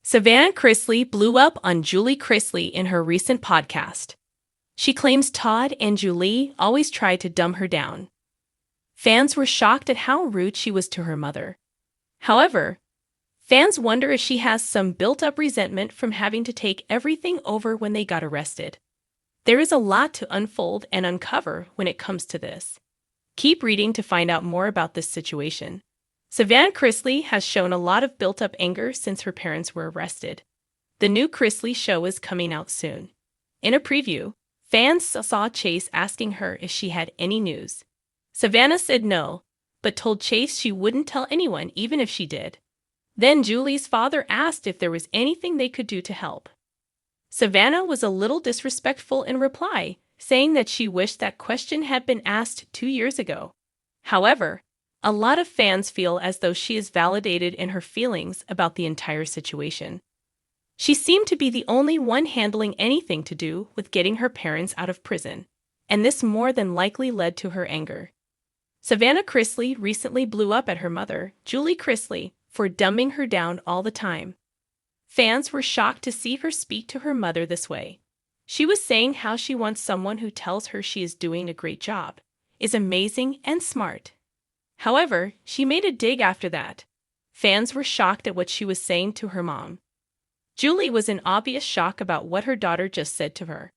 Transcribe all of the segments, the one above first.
Savannah Chrisley blew up on Julie Chrisley in her recent podcast. She claims Todd and Julie always tried to dumb her down. Fans were shocked at how rude she was to her mother. However, fans wonder if she has some built-up resentment from having to take everything over when they got arrested. There is a lot to unfold and uncover when it comes to this. Keep reading to find out more about this situation. Savannah Chrisley has shown a lot of built-up anger since her parents were arrested. The new Chrisley show is coming out soon. In a preview, fans saw Chase asking her if she had any news. Savannah said no, but told Chase she wouldn't tell anyone even if she did. Then Julie's father asked if there was anything they could do to help. Savannah was a little disrespectful in reply, saying that she wished that question had been asked 2 years ago. However, a lot of fans feel as though she is validated in her feelings about the entire situation. She seemed to be the only one handling anything to do with getting her parents out of prison, and this more than likely led to her anger. Savannah Chrisley recently blew up at her mother, Julie Chrisley, for dumbing her down all the time. Fans were shocked to see her speak to her mother this way. She was saying how she wants someone who tells her she is doing a great job, is amazing and smart. However, she made a dig after that. Fans were shocked at what she was saying to her mom. Julie was in obvious shock about what her daughter just said to her.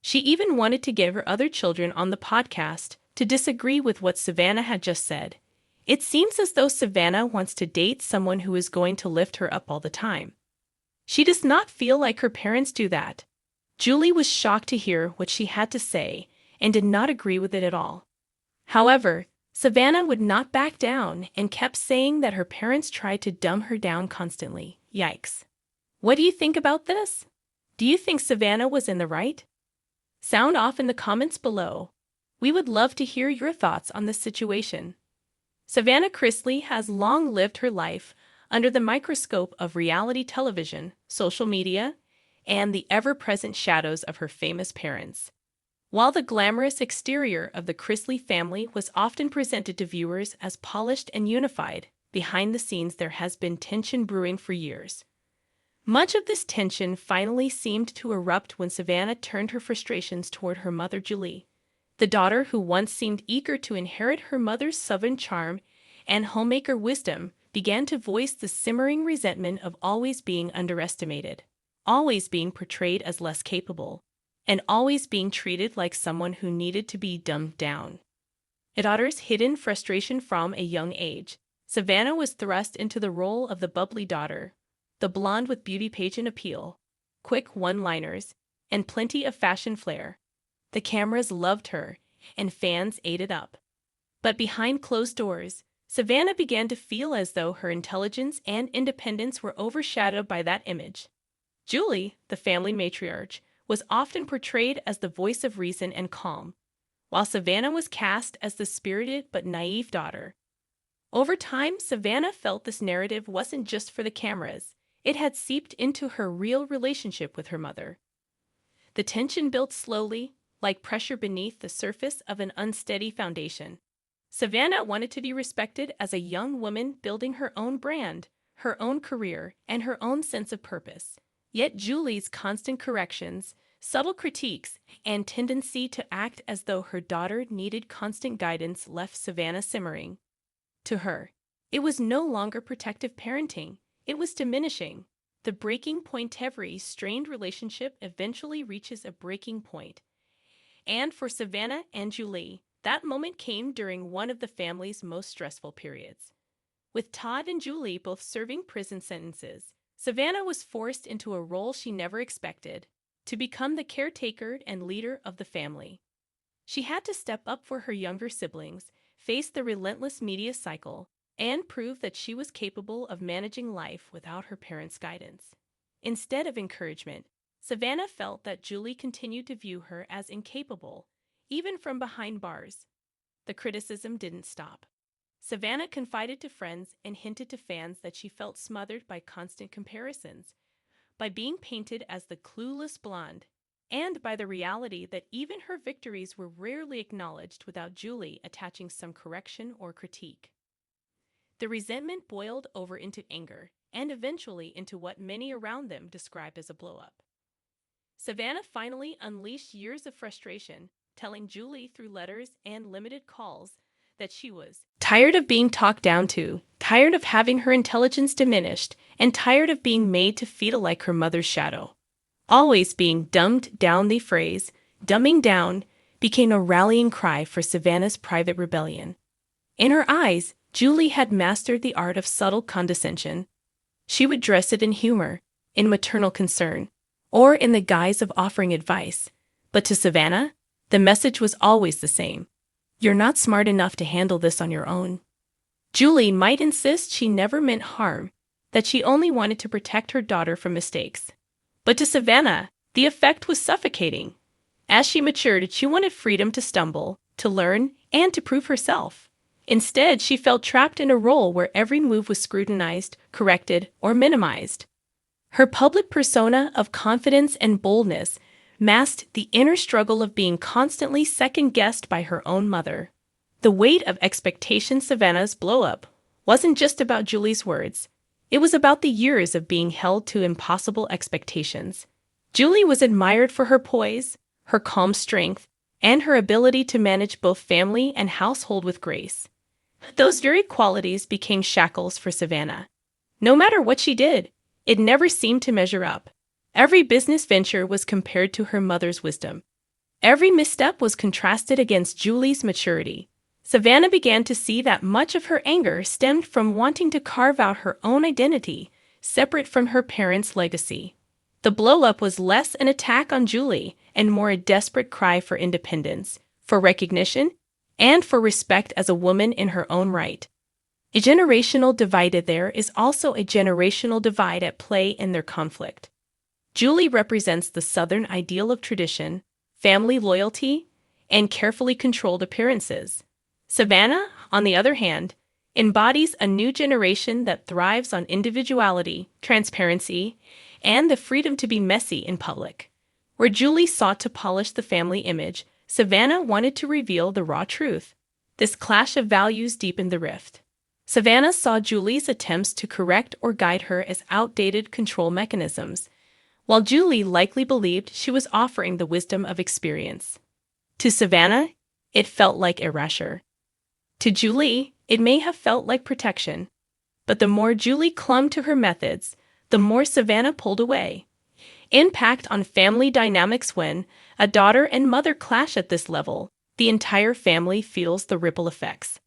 She even wanted to get her other children on the podcast to disagree with what Savannah had just said. It seems as though Savannah wants to date someone who is going to lift her up all the time. She does not feel like her parents do that. Julie was shocked to hear what she had to say and did not agree with it at all. However, Savannah would not back down and kept saying that her parents tried to dumb her down constantly. Yikes. What do you think about this? Do you think Savannah was in the right? Sound off in the comments below. We would love to hear your thoughts on this situation. Savannah Chrisley has long lived her life under the microscope of reality television, social media, and the ever-present shadows of her famous parents. While the glamorous exterior of the Chrisley family was often presented to viewers as polished and unified, behind the scenes there has been tension brewing for years. Much of this tension finally seemed to erupt when Savannah turned her frustrations toward her mother Julie. The daughter who once seemed eager to inherit her mother's southern charm and homemaker wisdom began to voice the simmering resentment of always being underestimated, always being portrayed as less capable, and always being treated like someone who needed to be dumbed down. A daughter's hidden frustration from a young age, Savannah was thrust into the role of the bubbly daughter, the blonde with beauty pageant appeal, quick one-liners, and plenty of fashion flair. The cameras loved her, and fans ate it up. But behind closed doors, Savannah began to feel as though her intelligence and independence were overshadowed by that image. Julie, the family matriarch, was often portrayed as the voice of reason and calm, while Savannah was cast as the spirited but naive daughter. Over time, Savannah felt this narrative wasn't just for the cameras. It had seeped into her real relationship with her mother. The tension built slowly, like pressure beneath the surface of an unsteady foundation. Savannah wanted to be respected as a young woman building her own brand, her own career, and her own sense of purpose. Yet Julie's constant corrections, subtle critiques, and tendency to act as though her daughter needed constant guidance left Savannah simmering. To her, it was no longer protective parenting, it was diminishing. The breaking point. Every strained relationship eventually reaches a breaking point. And for Savannah and Julie, that moment came during one of the family's most stressful periods. With Todd and Julie both serving prison sentences, Savannah was forced into a role she never expected, to become the caretaker and leader of the family. She had to step up for her younger siblings, face the relentless media cycle, and prove that she was capable of managing life without her parents' guidance. Instead of encouragement, Savannah felt that Julie continued to view her as incapable, even from behind bars. The criticism didn't stop. Savannah confided to friends and hinted to fans that she felt smothered by constant comparisons, by being painted as the clueless blonde, and by the reality that even her victories were rarely acknowledged without Julie attaching some correction or critique. The resentment boiled over into anger, and eventually into what many around them described as a blow-up. Savannah finally unleashed years of frustration, telling Julie through letters and limited calls that she was tired of being talked down to, tired of having her intelligence diminished, and tired of being made to feel like her mother's shadow. Always being dumbed down. The phrase, dumbing down, became a rallying cry for Savannah's private rebellion. In her eyes, Julie had mastered the art of subtle condescension. She would dress it in humor, in maternal concern, or in the guise of offering advice. But to Savannah, the message was always the same. You're not smart enough to handle this on your own. Julie might insist she never meant harm, that she only wanted to protect her daughter from mistakes. But to Savannah, the effect was suffocating. As she matured, she wanted freedom to stumble, to learn, and to prove herself. Instead, she felt trapped in a role where every move was scrutinized, corrected, or minimized. Her public persona of confidence and boldness masked the inner struggle of being constantly second-guessed by her own mother. The weight of expectation. Savannah's blow-up wasn't just about Julie's words. It was about the years of being held to impossible expectations. Julie was admired for her poise, her calm strength, and her ability to manage both family and household with grace. Those very qualities became shackles for Savannah. No matter what she did, it never seemed to measure up. Every business venture was compared to her mother's wisdom. Every misstep was contrasted against Julie's maturity. Savannah began to see that much of her anger stemmed from wanting to carve out her own identity, separate from her parents' legacy. The blow-up was less an attack on Julie and more a desperate cry for independence, for recognition, and for respect as a woman in her own right. A generational divide. There is also a generational divide at play in their conflict. Julie represents the Southern ideal of tradition, family loyalty, and carefully controlled appearances. Savannah, on the other hand, embodies a new generation that thrives on individuality, transparency, and the freedom to be messy in public. Where Julie sought to polish the family image, Savannah wanted to reveal the raw truth. This clash of values deepened the rift. Savannah saw Julie's attempts to correct or guide her as outdated control mechanisms, while Julie likely believed she was offering the wisdom of experience. To Savannah, it felt like erasure. To Julie, it may have felt like protection. But the more Julie clung to her methods, the more Savannah pulled away. Impact on family dynamics. When a daughter and mother clash at this level, the entire family feels the ripple effects.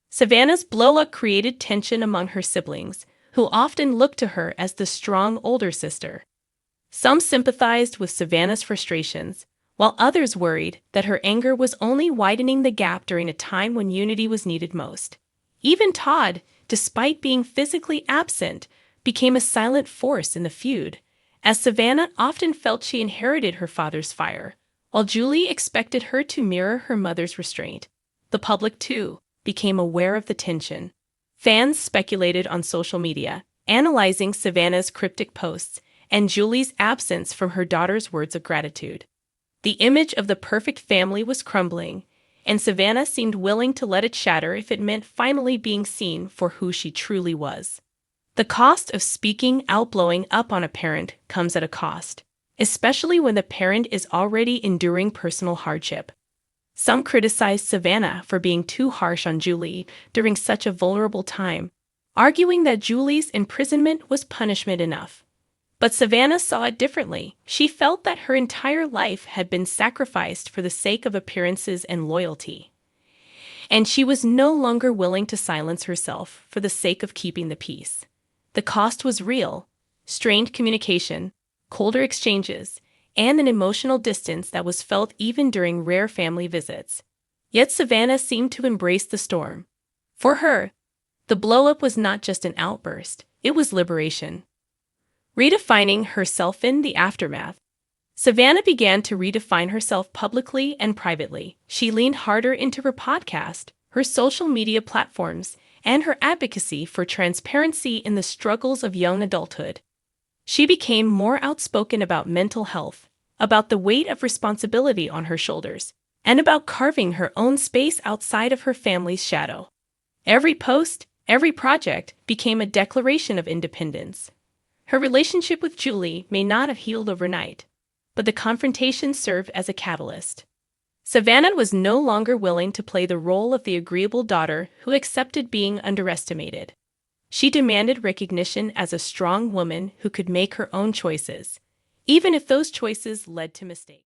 Savannah's blow-up created tension among her siblings, who often looked to her as the strong older sister. Some sympathized with Savannah's frustrations, while others worried that her anger was only widening the gap during a time when unity was needed most. Even Todd, despite being physically absent, became a silent force in the feud, as Savannah often felt she inherited her father's fire, while Julie expected her to mirror her mother's restraint. The public, too, became aware of the tension. Fans speculated on social media, analyzing Savannah's cryptic posts and Julie's absence from her daughter's words of gratitude. The image of the perfect family was crumbling, and Savannah seemed willing to let it shatter if it meant finally being seen for who she truly was. The cost of speaking out. Blowing up on a parent comes at a cost, especially when the parent is already enduring personal hardship. Some criticized Savannah for being too harsh on Julie during such a vulnerable time, arguing that Julie's imprisonment was punishment enough. But Savannah saw it differently. She felt that her entire life had been sacrificed for the sake of appearances and loyalty. And she was no longer willing to silence herself for the sake of keeping the peace. The cost was real: strained communication, colder exchanges, and an emotional distance that was felt even during rare family visits. Yet Savannah seemed to embrace the storm. For her, the blow-up was not just an outburst, it was liberation. Redefining herself in the aftermath. Savannah began to redefine herself publicly and privately. She leaned harder into her podcast, her social media platforms, and her advocacy for transparency in the struggles of young adulthood. She became more outspoken about mental health, about the weight of responsibility on her shoulders, and about carving her own space outside of her family's shadow. Every post, Every project became a declaration of independence. Her relationship with Julie may not have healed overnight, but the confrontation served as a catalyst. Savannah was no longer willing to play the role of the agreeable daughter who accepted being underestimated. She demanded recognition as a strong woman who could make her own choices, even if those choices led to mistakes.